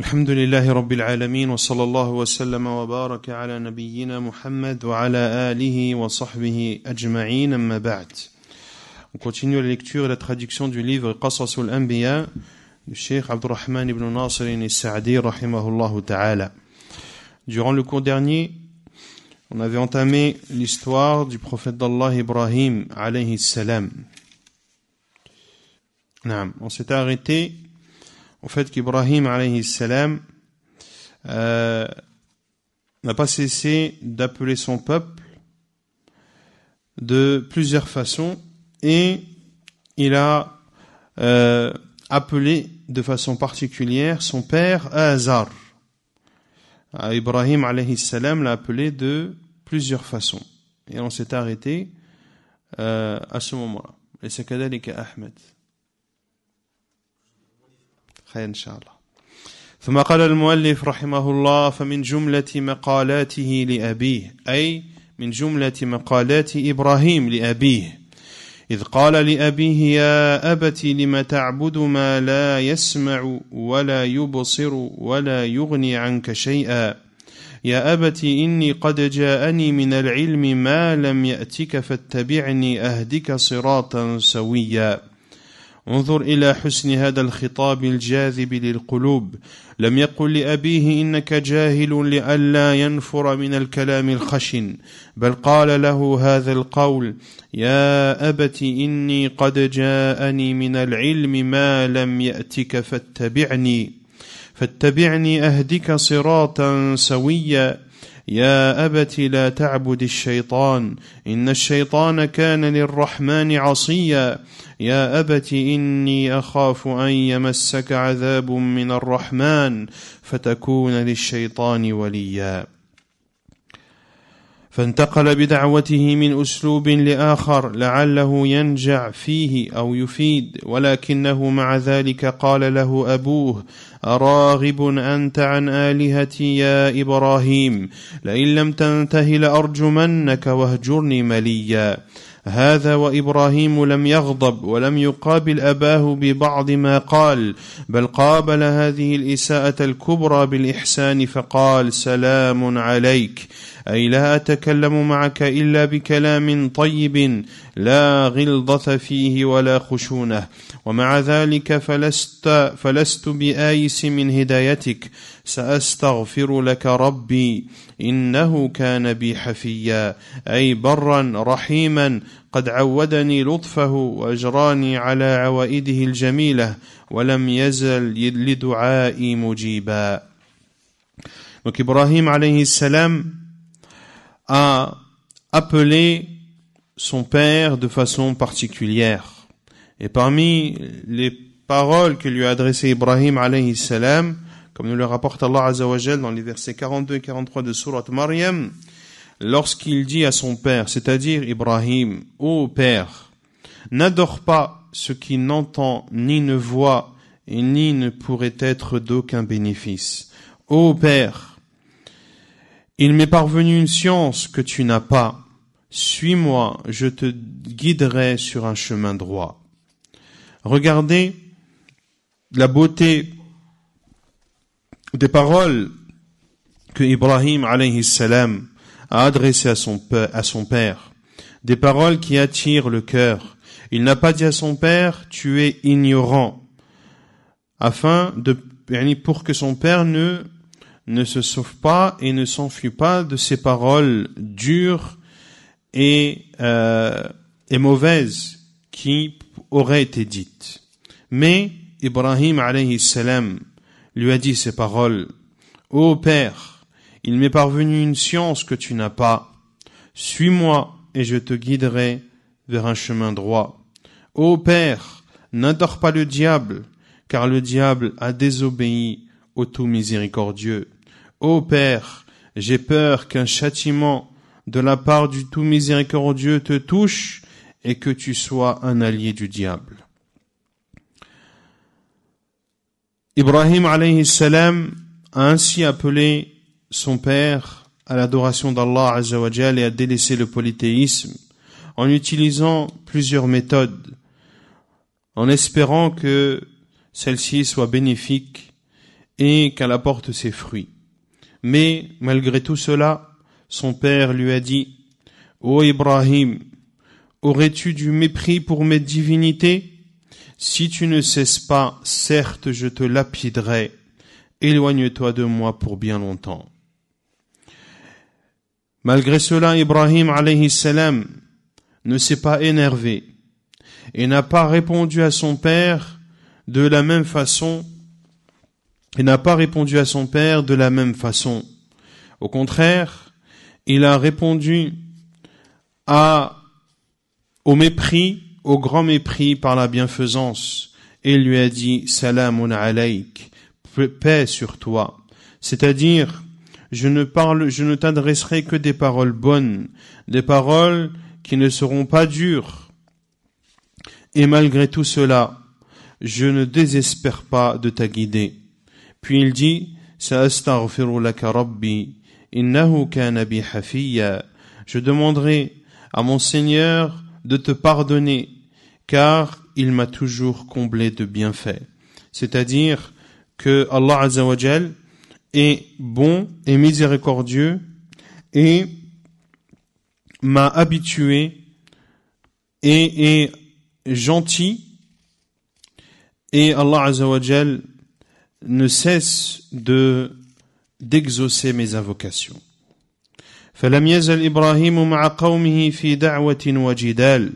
الحمد لله رب العالمين وصلى الله وسلم وبارك على نبينا محمد وعلى آله وصحبه أجمعين أما بعد. On continue la lecture et la traduction du livre Qasas al-Anbiya du Cheikh Abdurrahman ibn Nasir al-Sa'di rahimahullah ta'ala. Durant le cours dernier, on avait entamé l'histoire du prophète d'Allah Ibrahim alayhi salam. On s'était arrêté au fait qu'Ibrahim alayhi salam n'a pas cessé d'appeler son peuple de plusieurs façons et il a appelé de façon particulière son père Azar. Ibrahim alayhi salam l'a appelé de plusieurs façons et on s'est arrêté à ce moment-là. Et c'est كذلك Ahmed. خير إن شاء الله. ثم قال المؤلف رحمه الله فمن جملة مقالاته لأبيه أي من جملة مقالات إبراهيم لأبيه إذ قال لأبيه يا أبت لم تعبد ما لا يسمع ولا يبصر ولا يغني عنك شيئا يا أبت إني قد جاءني من العلم ما لم يأتك فاتبعني أهدك صراطا سويا انظر إلى حسن هذا الخطاب الجاذب للقلوب لم يقل لأبيه إنك جاهل لئلا ينفر من الكلام الخشن بل قال له هذا القول يا أبت إني قد جاءني من العلم ما لم يأتك فاتبعني أهدك صراطا سويا يا أبت لا تعبد الشيطان إن الشيطان كان للرحمن عصيا يا أبت إني أخاف أن يمسك عذاب من الرحمن فتكون للشيطان وليا فانتقل بدعوته من أسلوب لآخر لعله ينجع فيه أو يفيد ولكنه مع ذلك قال له أبوه أراغب أنت عن آلهتي يا إبراهيم لئن لم تنته لأرجمنك واهجرني مليا هذا وإبراهيم لم يغضب ولم يقابل أباه ببعض ما قال بل قابل هذه الإساءة الكبرى بالإحسان فقال سلام عليك أي لا أتكلم معك إلا بكلام طيب لا غلظة فيه ولا خشونة ومع ذلك فلست بآيس من هدايتك سأستغفر لك ربي إنه كان بي حفيا أي برا رحيما قد عودني لطفه وأجراني على عوائده الجميلة ولم يزل لدعائي مجيبا. Donc Ibrahim alayhi salam a appelé son père de façon particulière. Et parmi les paroles que lui a adressées Ibrahim alayhi salam, comme nous le rapporte Allah Azza wa Jal dans les versets 42 et 43 de Sourate Maryam, lorsqu'il dit à son père, c'est-à-dire Ibrahim, ô père, n'adore pas ce qui n'entend ni ne voit et ni ne pourrait être d'aucun bénéfice. Ô père, il m'est parvenu une science que tu n'as pas. Suis-moi, je te guiderai sur un chemin droit. Regardez la beauté des paroles que Ibrahim alayhi salam a adressées à son père. Des paroles qui attirent le cœur. Il n'a pas dit à son père, tu es ignorant. Pour que son père ne se sauve pas et ne s'enfuit pas de ces paroles dures et mauvaises qui auraient été dites. Mais Ibrahim alayhi salam lui a dit ces paroles. Ô père, il m'est parvenu une science que tu n'as pas. Suis-moi et je te guiderai vers un chemin droit. Ô père, n'adore pas le diable, car le diable a désobéi au tout miséricordieux. Ô père, j'ai peur qu'un châtiment de la part du tout miséricordieux te touche et que tu sois un allié du diable. Ibrahim alayhi salam a ainsi appelé son père à l'adoration d'Allah Azza wa Jal et à délaisser le polythéisme en utilisant plusieurs méthodes, en espérant que celle-ci soit bénéfique et qu'elle apporte ses fruits. Mais malgré tout cela, son père lui a dit: Ô Ibrahim, aurais-tu du mépris pour mes divinités? Si tu ne cesses pas, certes je te lapiderai. Éloigne-toi de moi pour bien longtemps. Malgré cela, Ibrahim alayhi salam ne s'est pas énervé et n'a pas répondu à son père de la même façon. Au contraire, il a répondu au mépris, au grand mépris par la bienfaisance, et il lui a dit: Salamun alayk, paix sur toi. C'est-à-dire, je ne t'adresserai que des paroles bonnes, des paroles qui ne seront pas dures. Et malgré tout cela, je ne désespère pas de ta guider. Puis il dit: Sa'astaghfiru laka rabbi, innahu kana bi hafiyya. Je demanderai à mon Seigneur de te pardonner, car il m'a toujours comblé de bienfaits. C'est-à-dire que Allah Azza wa Jal est bon et miséricordieux et m'a habitué et est gentil, et Allah Azza wa Jal ne cesse d'exaucer mes invocations. فلم يزل إبراهيم مع قومه في دعوة وجدال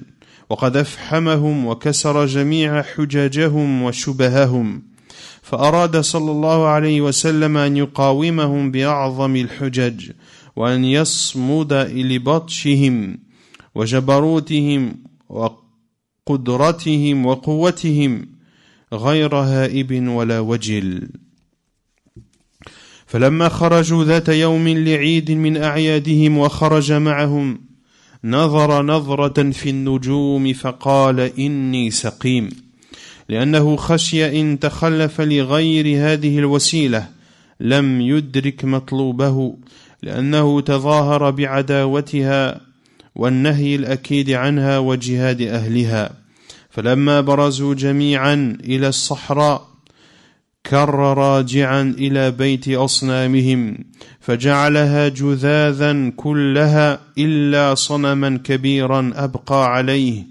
وقد أفحمهم وكسر جميع حججهم وشبههم فأراد صلى الله عليه وسلم أن يقاومهم بأعظم الحجج وأن يصمد لبطشهم وجبروتهم وقدرتهم وقوتهم غير هائب ولا وجل. فلما خرجوا ذات يوم لعيد من أعيادهم وخرج معهم نظر نظرة في النجوم فقال: إني سقيم، لأنه خشي إن تخلف لغير هذه الوسيلة لم يدرك مطلوبه، لأنه تظاهر بعداوتها والنهي الأكيد عنها وجهاد أهلها. فلما برزوا جميعا إلى الصحراء كر راجعا إلى بيت أصنامهم فجعلها جذاذا كلها إلا صنما كبيرا أبقى عليه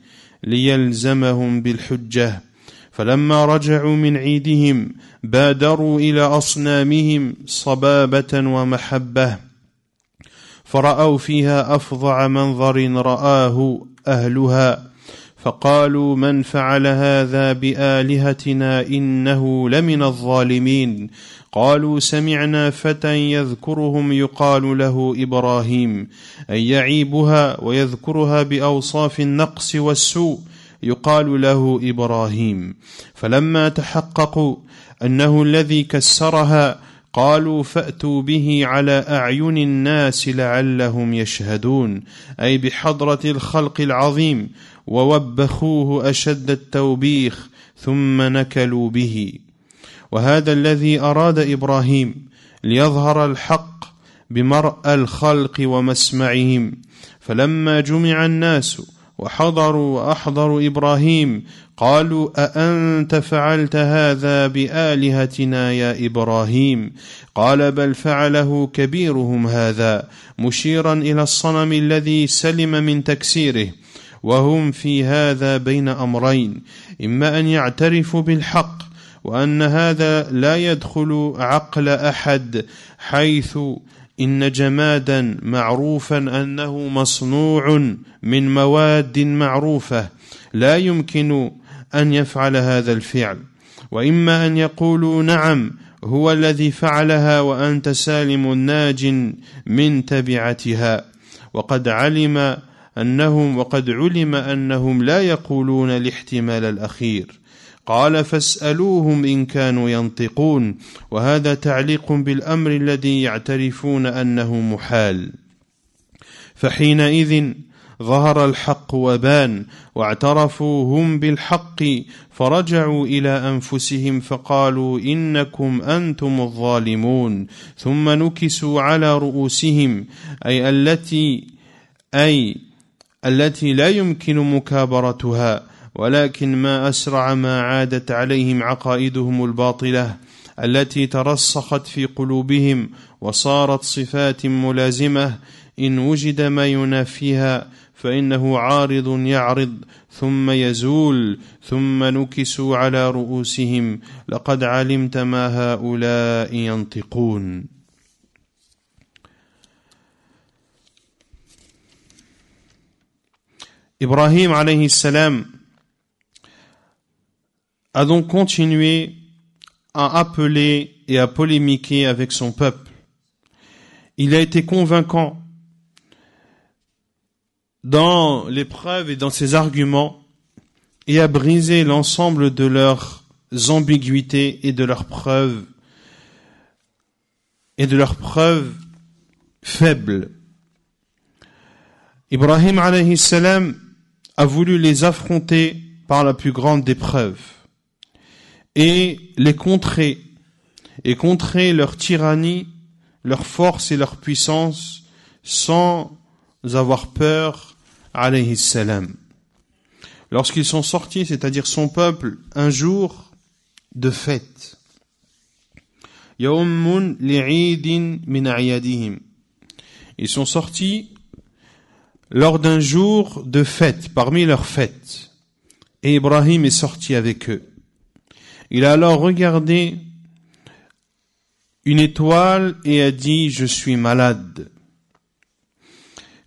ليلزمهم بالحجة. فلما رجعوا من عيدهم بادروا إلى أصنامهم صبابة ومحبة فرأوا فيها أفظع منظر رآه أهلها فقالوا: من فعل هذا بآلهتنا إنه لمن الظالمين. قالوا: سمعنا فتى يذكرهم يقال له إبراهيم، أي يعيبها ويذكرها بأوصاف النقص والسوء يقال له إبراهيم. فلما تحققوا أنه الذي كسرها قالوا: فأتوا به على أعين الناس لعلهم يشهدون، أي بحضرة الخلق العظيم، ووبخوه أشد التوبيخ ثم نكلوا به. وهذا الذي أراد إبراهيم ليظهر الحق بمرأى الخلق ومسمعهم. فلما جمع الناس وحضروا وأحضروا إبراهيم قالوا: أأنت فعلت هذا بآلهتنا يا إبراهيم؟ قال: بل فعله كبيرهم هذا، مشيرا إلى الصنم الذي سلم من تكسيره. وهم في هذا بين أمرين: إما أن يعترفوا بالحق وأن هذا لا يدخل عقل أحد، حيث إن جمادا معروفا أنه مصنوع من مواد معروفة لا يمكن أن يفعل هذا الفعل، وإما أن يقولوا: نعم هو الذي فعلها وأنت سالم ناج من تبعتها. وقد علم أنهم لا يقولون الاحتمال الأخير. قال: فاسألوهم إن كانوا ينطقون. وهذا تعليق بالأمر الذي يعترفون أنه محال. فحينئذ ظهر الحق وبان، واعترفوا هم بالحق، فرجعوا إلى أنفسهم فقالوا: إنكم أنتم الظالمون. ثم نكسوا على رؤوسهم، أي التي لا يمكن مكابرتها، ولكن ما أسرع ما عادت عليهم عقائدهم الباطلة التي ترسخت في قلوبهم وصارت صفات ملازمة إن وجد ما ينافيها فإنه عارض يعرض ثم يزول ثم نكسوا على رؤوسهم لقد علمت ما هؤلاء ينطقون. Ibrahim alayhi salam a donc continué à appeler et à polémiquer avec son peuple. Il a été convaincant dans les preuves et dans ses arguments et a brisé l'ensemble de leurs ambiguïtés et de leurs preuves faibles. Ibrahim alayhi salam a voulu les affronter par la plus grande des preuves et les contrer leur tyrannie, leur force et leur puissance sans avoir peur alayhi salam. Lorsqu'ils sont sortis, c'est-à-dire son peuple, un jour de fête. Yawmun li'idin min a'yadihim. Ils sont sortis lors d'un jour de fête, parmi leurs fêtes. Et Ibrahim est sorti avec eux. Il a alors regardé une étoile et a dit « Je suis malade ».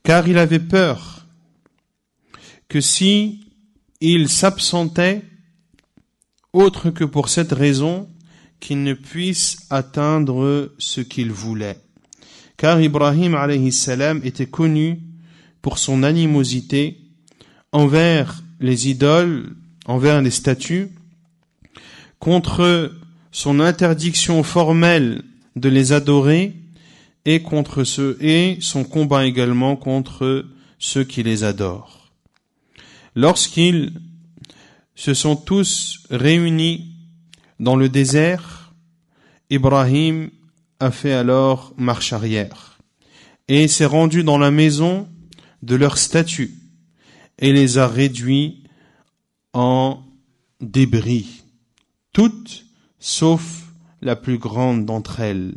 Car il avait peur que si il s'absentait, autre que pour cette raison, qu'il ne puisse atteindre ce qu'il voulait. Car Ibrahim alayhi salam était connu pour son animosité envers les idoles, envers les statues, contre son interdiction formelle de les adorer et son combat également contre ceux qui les adorent. Lorsqu'ils se sont tous réunis dans le désert, Ibrahim a fait alors marche arrière et s'est rendu dans la maison de leurs statues et les a réduits en débris, toutes sauf la plus grande d'entre elles.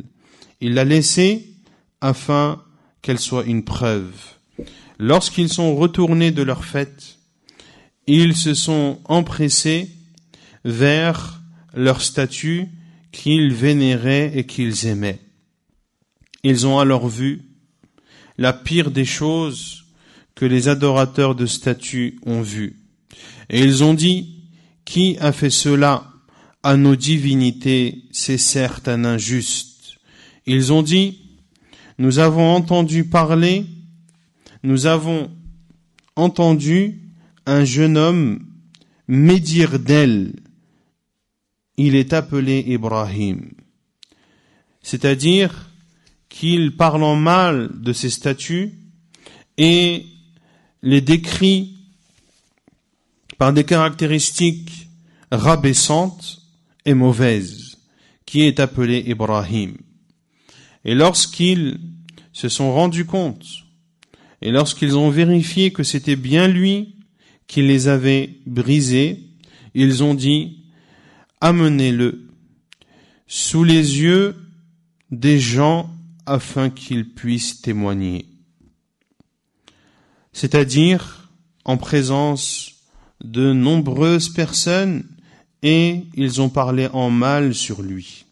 Il l'a laissée afin qu'elle soit une preuve. Lorsqu'ils sont retournés de leur fête, ils se sont empressés vers leur statue qu'ils vénéraient et qu'ils aimaient. Ils ont alors vu la pire des choses que les adorateurs de statues ont vues. Et ils ont dit, qui a fait cela à nos divinités, c'est certes un injuste. Ils ont dit, nous avons entendu un jeune homme médire d'elle. Il est appelé Ibrahim. C'est-à-dire qu'il parle en mal de ces statues et les décrit par des caractéristiques rabaissantes et mauvaises, qui est appelé Ibrahim. Et lorsqu'ils se sont rendus compte, et lorsqu'ils ont vérifié que c'était bien lui qui les avait brisés, ils ont dit, amenez-le sous les yeux des gens afin qu'ils puissent témoigner. C'est-à-dire en présence de nombreuses personnes, et ils ont parlé en mal sur lui.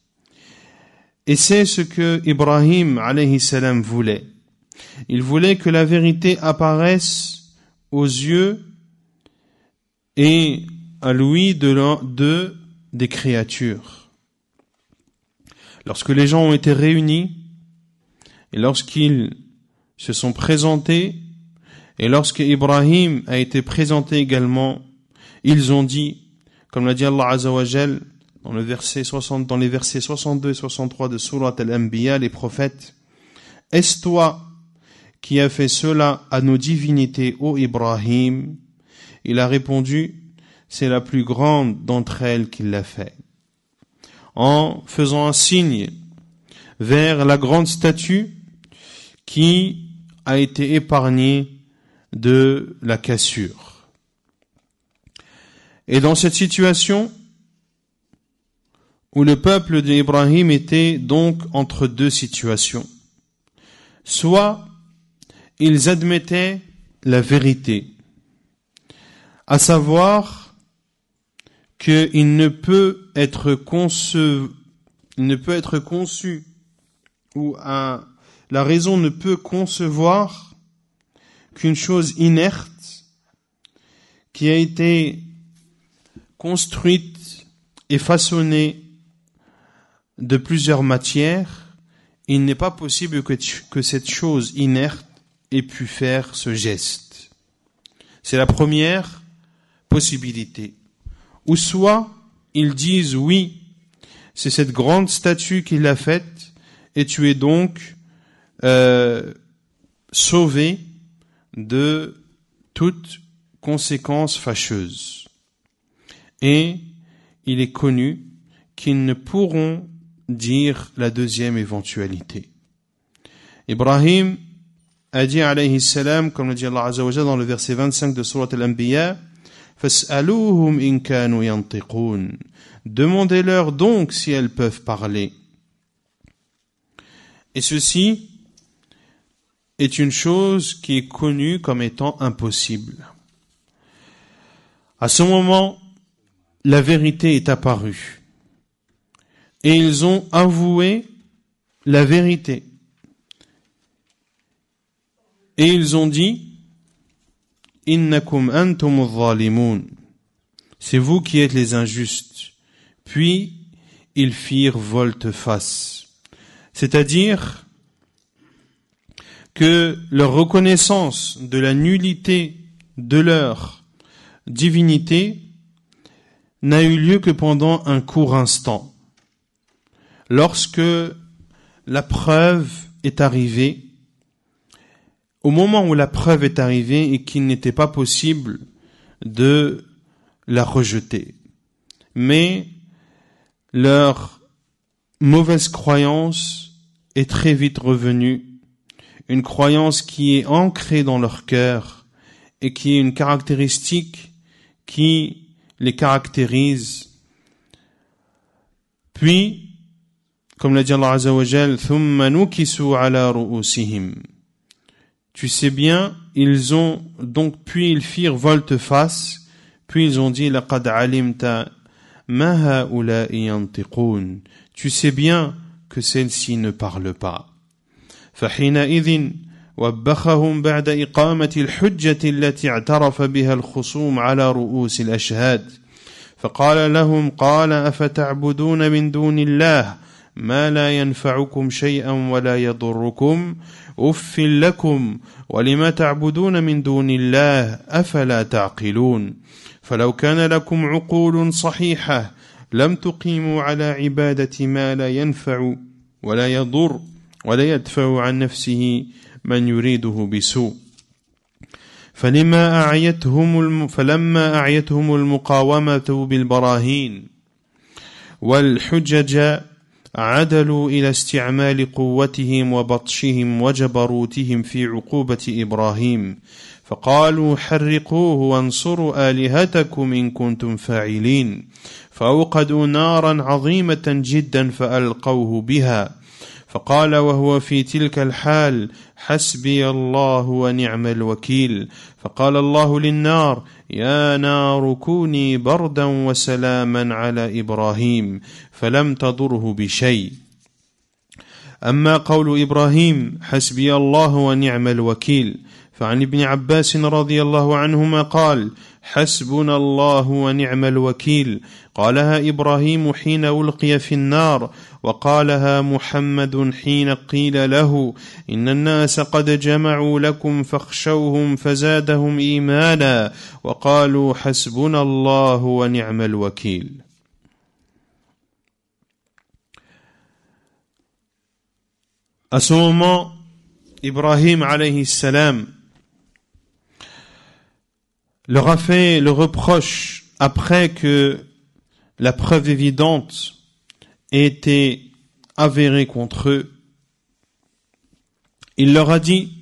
Et c'est ce que Ibrahim alayhi salam voulait. Il voulait que la vérité apparaisse aux yeux et à l'ouïe des créatures. Lorsque les gens ont été réunis, et lorsqu'ils se sont présentés, et lorsque Ibrahim a été présenté également, ils ont dit, comme l'a dit Allah Azza wa Jal dans les versets 62 et 63 de Surat Al-Anbiya, les prophètes, est-ce toi qui as fait cela à nos divinités, ô Ibrahim? Il a répondu, c'est la plus grande d'entre elles qui l'a fait. En faisant un signe vers la grande statue qui a été épargnée de la cassure. Et dans cette situation, où le peuple d'Ibrahim était donc entre deux situations. Soit ils admettaient la vérité, à savoir qu'il ne peut être conçu, ou la raison ne peut concevoir qu'une chose inerte qui a été construite et façonnée de plusieurs matières. Il n'est pas possible que cette chose inerte ait pu faire ce geste. C'est la première possibilité. Ou soit ils disent oui, c'est cette grande statue qui l'a faite et tu es donc sauvé de toute conséquence fâcheuse. Et il est connu qu'ils ne pourront dire la deuxième éventualité. Ibrahim a dit alayhi salam, comme le dit Allah Azza wa Jalla dans le verset 25 de Surat Al-Anbiya, فَاسْأَلُوهُمْ إِنْ كَانُوا يَنْطِقُونَ. Demandez-leur donc si elles peuvent parler. Et ceci est une chose qui est connue comme étant impossible. À ce moment, la vérité est apparue. Et ils ont avoué la vérité. Et ils ont dit, Innakum antum adh-dhalimun. C'est vous qui êtes les injustes. Puis, ils firent volte-face. C'est-à-dire que leur reconnaissance de la nullité de leur divinité n'a eu lieu que pendant un court instant. Lorsque la preuve est arrivée, au moment où la preuve est arrivée et qu'il n'était pas possible de la rejeter. Mais leur mauvaise croyance est très vite revenue, une croyance qui est ancrée dans leur cœur et qui est une caractéristique qui les caractérise. Puis, comme l'a dit Allah Azza wa Jal, ثُمَّ نُكِسُوا عَلَى رُؤُوسِهِمْ. Tu sais bien, puis ils firent volte-face, puis ils ont dit, لَقَدْ عَلِمْتَ مَا هَؤُلَاءِ يَنْطِقُونَ. Tu sais bien que celle-ci ne parle pas. فَحِينَئِذٍ وَبَّخَهُمْ بَعْدَ إِقَامَةِ الْحُجَّةِ التي اعترف بها الخصوم على رؤوس الأشهاد فقال لهم قال أفتعبدون من دون الله ما لا ينفعكم شيئا ولا يضركم أف لكم ولما تعبدون من دون الله أفلا تعقلون فلو كان لكم عقول صحيحة لم تقيموا على عبادة ما لا ينفع ولا يضر ولا يدفع عن نفسه من يريده بسوء فلما أعيتهم المقاومة بالبراهين والحجج عدلوا إلى استعمال قوتهم وبطشهم وجبروتهم في عقوبة إبراهيم فقالوا حرقوه وانصروا آلهتكم إن كنتم فاعلين فأوقدوا نارا عظيمة جدا فألقوه بها فقال وهو في تلك الحال حسبي الله ونعم الوكيل فقال الله للنار يا نار كوني بردا وسلاما على إبراهيم فلم تضره بشيء أما قول إبراهيم حسبي الله ونعم الوكيل فعن ابن عباس رضي الله عنهما قال حسبنا الله ونعم الوكيل قالها إبراهيم حين ألقي في النار وقالها محمد حين قيل له إن الناس قد جمعوا لكم فاخشوهم فزادهم إيمانا وقالوا حسبنا الله ونعم الوكيل. À ce moment, Ibrahim alayhi salam leur a fait le reproche après que la preuve évidente ait été avérée contre eux. Il leur a dit,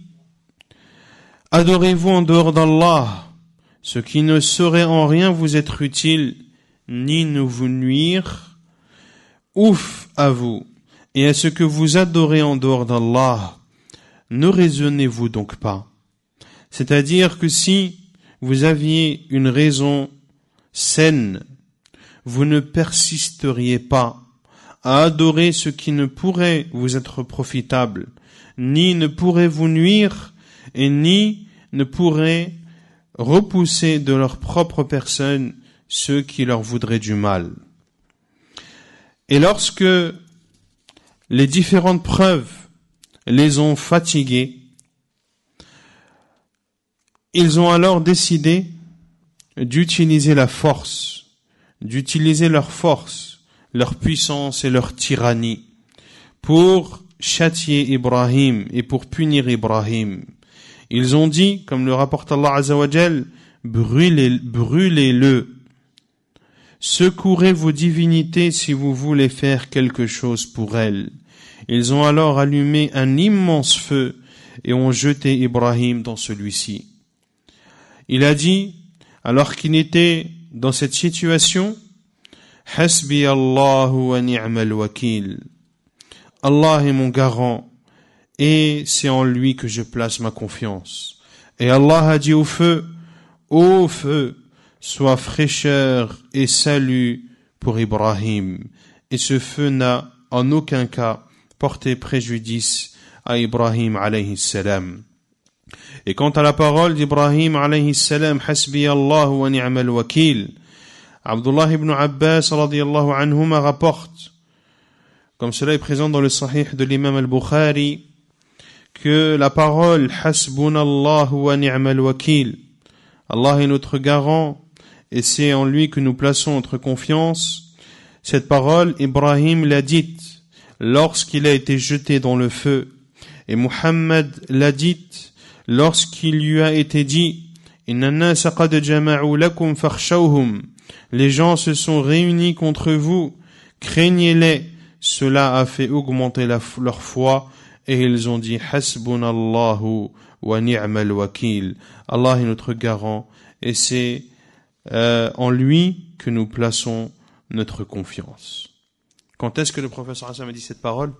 adorez-vous en dehors d'Allah, ce qui ne saurait en rien vous être utile, ni nous vous nuire, Ouf à vous et à ce que vous adorez en dehors d'Allah. Ne raisonnez-vous donc pas? C'est-à-dire que si vous aviez une raison saine, vous ne persisteriez pas à adorer ce qui ne pourrait vous être profitable, ni ne pourrait vous nuire, et ni ne pourrait repousser de leur propre personne ceux qui leur voudraient du mal. Et lorsque les différentes preuves les ont fatigués, ils ont alors décidé d'utiliser la force, d'utiliser leur force, leur puissance et leur tyrannie pour châtier Ibrahim et pour punir Ibrahim. Ils ont dit, comme le rapporte Allah Azza wa Jal, brûlez-le. Secourez vos divinités si vous voulez faire quelque chose pour elles. Ils ont alors allumé un immense feu et ont jeté Ibrahim dans celui-ci. Il a dit, alors qu'il était dans cette situation, Hasbi Allahu wa ni'mal wakil. Allah est mon garant et c'est en lui que je place ma confiance. Et Allah a dit au feu, ô feu, sois fraîcheur et salut pour Ibrahim. Et ce feu n'a en aucun cas porté préjudice à Ibrahim alayhi salam. Et quant à la parole d'Ibrahim alayhi salam, Hasbi Allah wa ni'mal wakil, Abdullah ibn Abbas radiyallahu anhuma rapporte, comme cela est présent dans le Sahih de l'imam al-Bukhari, que la parole Hasbunallahu wa ni'mal wakil, Allah est notre garant et c'est en lui que nous plaçons notre confiance. Cette parole, Ibrahim l'a dite lorsqu'il a été jeté dans le feu, et Muhammad l'a dite lorsqu'il lui a été dit Inna an-nasa qad jama'u lakum fakhshawhum, les gens se sont réunis contre vous, craignez-les. Cela a fait augmenter leur foi et ils ont dit Hasbunallahu wa ni'mal wakil, Allah est notre garant et c'est en lui que nous plaçons notre confiance. Quand est-ce que le prophète sallallahu alayhi wa sallam a dit cette parole?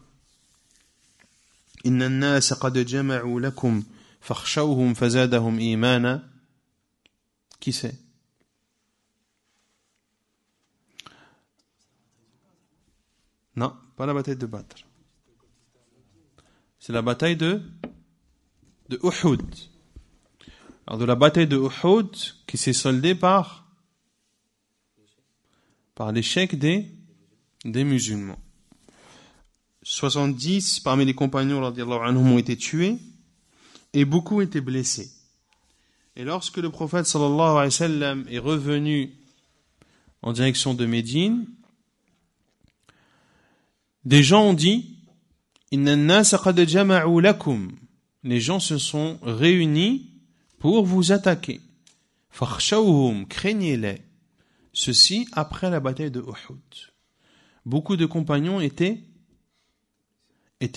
Inna an-nasa qad jama'u lakum fakhshawhum fazadahum imana. Qui c'est? Non, pas la bataille de Badr. C'est la bataille de Uhud. Alors de la bataille de Uhud qui s'est soldée par l'échec des musulmans. 70 parmi les compagnons radiyallahu anhum ont été tués et beaucoup étaient blessés. Et lorsque le prophète sallallahu alayhi wa sallam est revenu en direction de Médine, des gens ont dit Inna an-nasa qad jama'u lakum, les gens se sont réunis pour vous attaquer. Fakhshawhum, craignez-les. Ceci après la bataille de Uhud. Beaucoup de compagnons étaient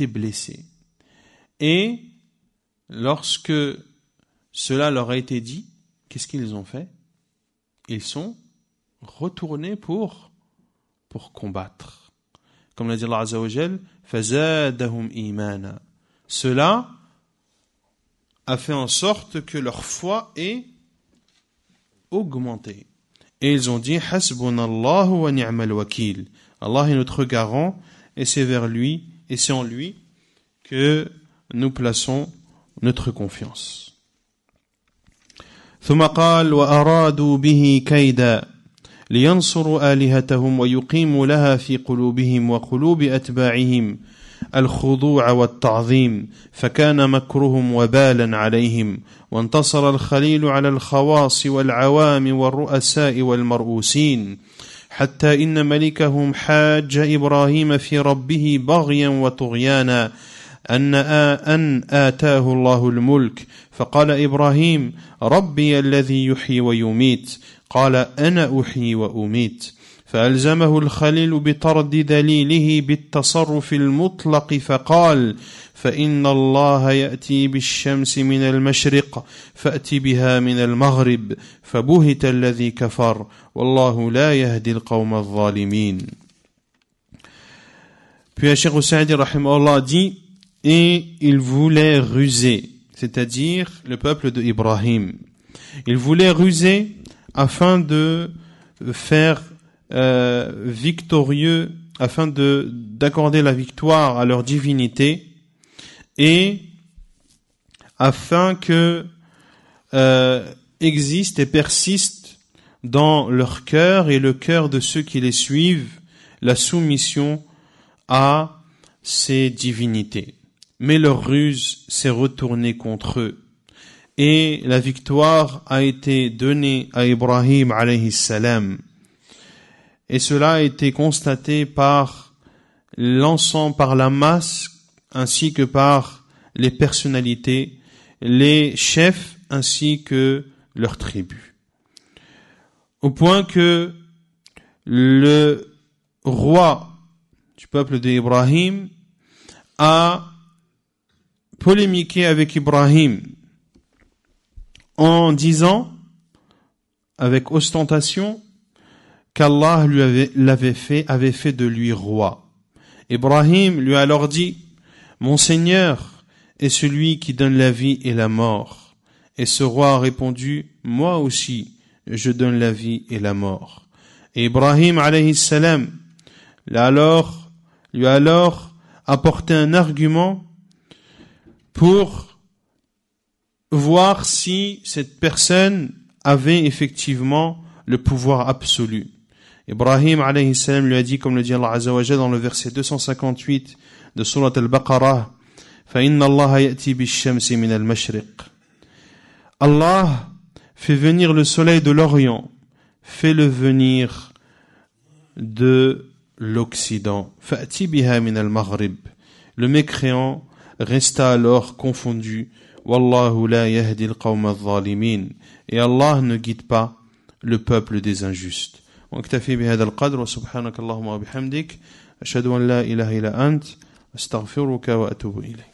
blessés. Et lorsque cela leur a été dit, qu'est-ce qu'ils ont fait? Ils sont retournés pour combattre. Comme l'a dit Allah Azza wa Jal, fazadahum imana. Cela a fait en sorte que leur foi ait augmenté. Et ils ont dit Hasbunallahu wa ni'mal wakil. Allah est notre garant et c'est vers lui et c'est en lui que nous plaçons notre confiance. ثم قال وأرادوا به كيدا لينصروا آلهتهم ويقيموا لها في قلوبهم وقلوب أتباعهم الخضوع والتعظيم فكان مكرهم وبالا عليهم وانتصر الخليل على الخواص والعوام والرؤساء والمرؤوسين حتى إن ملكهم حاج إبراهيم في ربه بغيا وطغيانا أن آتاه الله الملك فقال إبراهيم ربي الذي يحيي ويميت قال أنا أحيي وأميت فألزمه الخليل بطرد دليله بالتصرف المطلق فقال فإن الله يأتي بالشمس من المشرق فأتي بها من المغرب فبهت الذي كفر والله لا يهدي القوم الظالمين. Puis Cheikh Saadi rahimahullah dit, et il voulait ruser, c'est-à-dire le peuple de Ibrahim. Il voulait ruser afin de faire victorieux, afin d'accorder la victoire à leur divinité et afin que existe et persiste dans leur cœur et le cœur de ceux qui les suivent la soumission à ces divinités. Mais leur ruse s'est retournée contre eux et la victoire a été donnée à Ibrahim alayhi salam. Et cela a été constaté par l'ensemble, par la masse, ainsi que par les personnalités, les chefs, ainsi que leurs tribus. Au point que le roi du peuple d'Ibrahim a polémiqué avec Ibrahim en disant, avec ostentation, qu'Allah avait fait de lui roi. Ibrahim lui a alors dit, mon Seigneur est celui qui donne la vie et la mort. Et ce roi a répondu, moi aussi, je donne la vie et la mort. Et Ibrahim alayhi salam lui a alors apporté un argument pour voir si cette personne avait effectivement le pouvoir absolu. Ibrahim alayhi salam lui a dit, comme le dit Allah Azza wa Jalla dans le verset 258 de Surat Al-Baqarah, فَإِنَّ اللَّهَ يَأْتِي بِالشَّمْسِ مِنَ الْمَشْرِقِ. Allah fait venir le soleil de l'Orient, fait-le venir de l'Occident. فَأْتِي بِهَا مِنَ الْمَغْرِبِ. Le mécréant resta alors confondu. وَاللَّهُ لَا يَهْدِي الْقَوْمَ الظَّالِمِينَ. Et Allah ne guide pas le peuple des injustes. واكتفي بهذا القدر وسبحانك اللهم وبحمدك أشهد أن لا إله إلا أنت أستغفرك وأتوب إليك.